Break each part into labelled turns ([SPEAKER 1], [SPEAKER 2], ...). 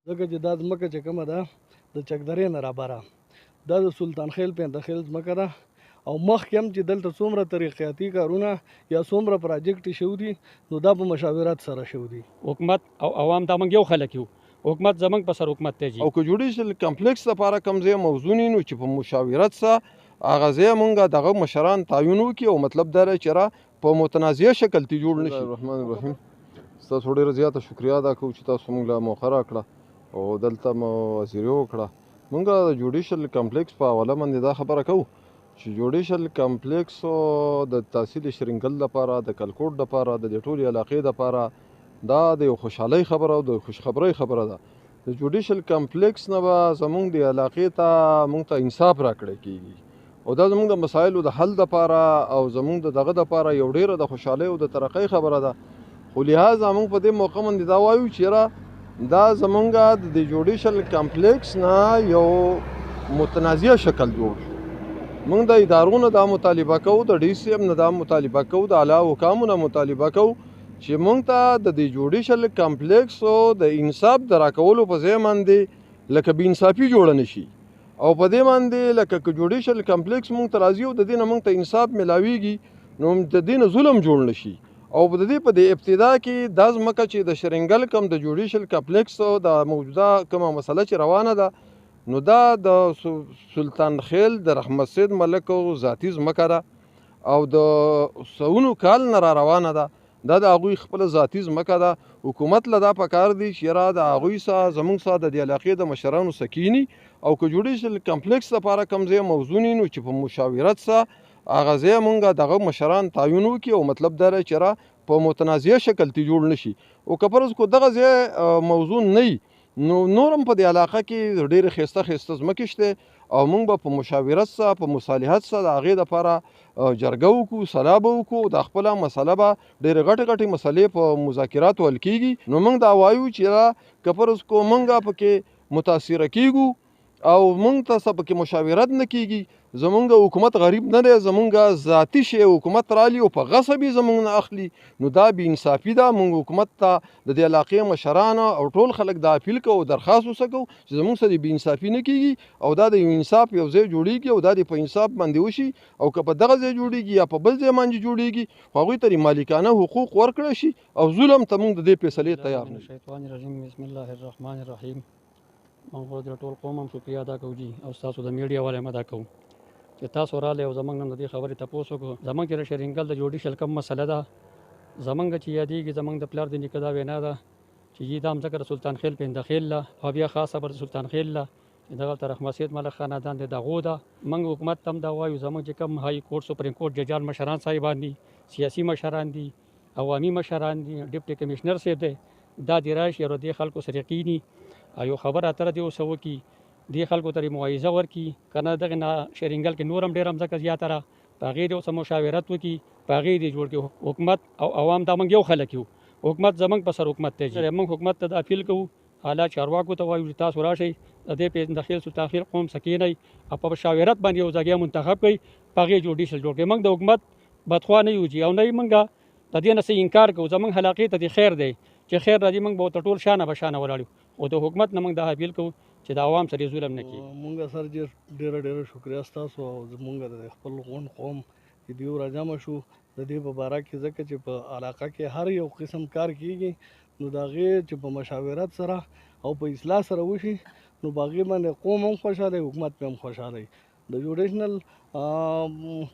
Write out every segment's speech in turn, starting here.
[SPEAKER 1] ځکه چې دا ځمکه چې کومه ده د چکدرې نه رابره دا د سلطان خیل پینتخیل ځمکه ده او مخکې هم چې دلته څومره ترقیاتي کارونه یا څومره پراجیکټ شوي دي نو دا په مشاورت سره شوي دي.
[SPEAKER 2] حکومت او عوام دا موږ یو خلک یو، حکومت زمونږ په سر حکومت دی
[SPEAKER 3] او که جوډیشل کمپلیکس لپاره کوم ځای موضوع نو چې په مشاورت سره هغه ځای مونږ دغه مشران تعین وکړي او مطلب دا دی چې را په متنازعه شکل تی جوړ نشي. الرحمن الرحیم. تاسو ډیره زیاته شکریا ادا کوم چې تاسو موږ له موخه راکړه او دلته مو وزیري وکړه. مونږ د جوډیشل کمپلیکس په حواله باندې دا خبره کوو چې جوډیشل کمپلیکس د تحصیل شرنګل لپاره د کلکوټ لپاره د ټولې علاقې لپاره دا د یو خوشحالۍ خبره او د خوشخبرۍ خبره ده. د جوډیشل کمپلیکس نه به زمونږ د علاقې ته مونږ ته انصاف راکړی کېږي او دا زمونږ د مسایلو د حل دپاره او زمونږ د دغه دپاره یو ډیره د خوشحالۍ او د ترقۍ خبره ده. خو لحاظه مونږ په دې موقع باندې دا وایو چې دا زمونږ د جوډیشل کمپلیکس نه یو متنازعه شکل جوړ شو. مونږ د ادارو نه دا مطالبه کوو، د ډي سي ایم نه دا مطالبه کوو، د اعلی حکامو نه مطالبه کوو چې مونږ ته د دې جوډیشل کمپلیکس او د انصاف د راکولو په ځای باندې لکه بې انصافي جوړه نه شي او په دې باندې لکه که جوډیشل کمپلیکس مونږ ته راځي او د دې نه مونږ ته انصاف میلاویږي نو د دې نه ظلم جوړ نه شي. او د دې په دې ابتدا کې دا ځمکه چې د شرنګل کم د جوډیشل کمپلیکس او د موجوده کومه مسله چې روانه ده نو دا د سلطان خیل د رحمت سید ملک ذاتي ځمکه ده او د سونو کال نه را روانه ده. دا د هغوی خپل ذاتي ځمکه ده. حکومت له دا پکار دی چې د هغوی سره زموږ سره د دې علاقې د مشرانو سکینی او که جوډیشل کمپلیکس لپاره کوم ځای موضوع نو چې په مشاورت سره هغه ځای مونږ دغه مشران تعین وکړي او مطلب دا دی چې په متنازعه شکل تی جوړ نشي. او که فرض کو دغه ځای موضوع نه نو نورم په دې علاقه کې ډېرې ښایسته ښایسته ځمکې شته او موږ به په مشاورت سره په مصالحت سره د هغې دپاره جرګه وکړو، سلا به وکړو، دا خپله مسله به ډېرې غټې غټې مسلې په مذاکراتو حل کېږي. نو موږ دا وایو چې که فرض کو موږ پکې متاثره کېږو او موږ ته څه پکې مشاورت نه کېږي، زمونږ حکومت غریب نه دی، زمونږ ذاتي شی حکومت رالی او په غصب یې زمونږ نه اخلي نو دا بې انصافي ده. موږ حکومت ته د دې علاقې مشران او ټول خلک دا اپیل کوو او درخواست ورڅه کوو چې زمونږ سره بې انصافي نه کېږي او دا د یو انصاف یو ځای جوړېږي او دا د په انصاف باندې وشي او که په دغه ځای جوړېږي یا په بل ځای باندې جوړېږي خو هغوی ته مالکانه حقوق ورکړی شي او ظلم ته موږ د دې فیصلې تیار نه
[SPEAKER 2] شیطان الرجیم. بسم الله الرحمن الرحیم. موږ د ټول قوم هم شکریا ادا کوو جي او ستاسو د میډیا والے هم ادا کوو چې تاسو راغلی او زمونږ نه د دې خبرې تپوس وکړو. زمونږ چې د شرنګل د جوډیشل کم مسله ده زمونږ چې یادېږي زمونږ د پلار د نیکه دا وینا ده چې یي دا مځکه د سلطان خیل پینتخیل له او بیا خاص خبر د سلطان خیل له چې دغلته رحمت سید ملک خاندان د دغو ده. موږ حکومت ته هم دا وایو زمونږ چې کوم های کورټ سپریم کورټ ججان مشران صاحبان دي، سیاسي مشران دي، عوامي مشران دي، ډیپټي کمشنر صاحب دی، دا د راشي او د خلکو سره یقیني یو خبر اتره دی اوس وکړي دې خلکو ته موعظه ورکړي کنه دغه نه شرنګل کې نور هم ډېر ځمکه زیاته ده په هغې د اوس مشاورت وکړي په هغې دې جوړ کړي. حکومت او عوام دا موږ یو خلک یو، حکومت زموږ په سر حکومت دی. موږ حکومت ته دا اپیل کوو اعلی چارواکو ته وایو چې تاسو راشئ د دې پینتخیل سلطان خیل قوم سکینئ او په مشاورت باندې یو ځای منتخب کړئ په هغې جوډیشل جوړ کړئ. موږ د حکومت بدخوا نه یو جي او نه یې موږ د دې نه څه انکار کوو. زموږ علاقې ته د خیر دی چې خیر راځي موږ به ورته ټول شانه به شانه ولاړ یو او د حکومت نه موږ دا اپیل کوو چې د عوام سره ظلم نه کړي.
[SPEAKER 1] مونږ سر ډېره ډېره شکریا ستاسو او زمونږ د خپل غونډ قوم چې دیو راجمع شو د دې په باره کې ځکه چې په علاقه کې هر یو قسم کار کېږي نو د هغې چې په مشاورت سره او په اصلاح سره وشي نو په هغې باندې قوم هم خوشحاله حکومت پې هم خوشحاله. د جوډیشنل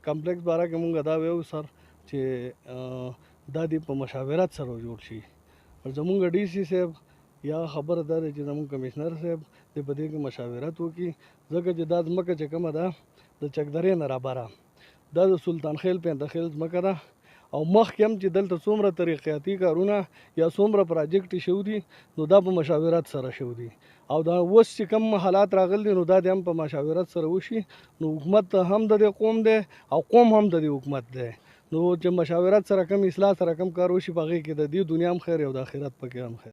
[SPEAKER 1] کمپلیکس باره کې مونږ دا ویو سر چې دا دې په مشاورت سره جوړ شي. زمونږ ډي سي صاحب یا خبره دا دی چې زموږ کمشنر صاحب د په دې کې مشاورت وکړي ځکه چې دا ځمکه چې کومه ده د چکدرې نه رابره دا د سلطان خیل پینتخیل ځمکه ده او مخکې هم چې دلته څومره ترقیاتي کارونه یا څومره پراجیکټ شوي دي نو دا په مشاورت سره شوي دي او دا اوس چې کوم حالات راغلي دي نو دا د هم په مشاورت سره وشي نو حکومت هم د دې قوم دی او قوم هم د دې حکومت دی نو چې مشاورت سره کم اصلاح سره کم کار وشي په هغې کې د دې دنیا هم خیر او د آخرت پکې هم خیر.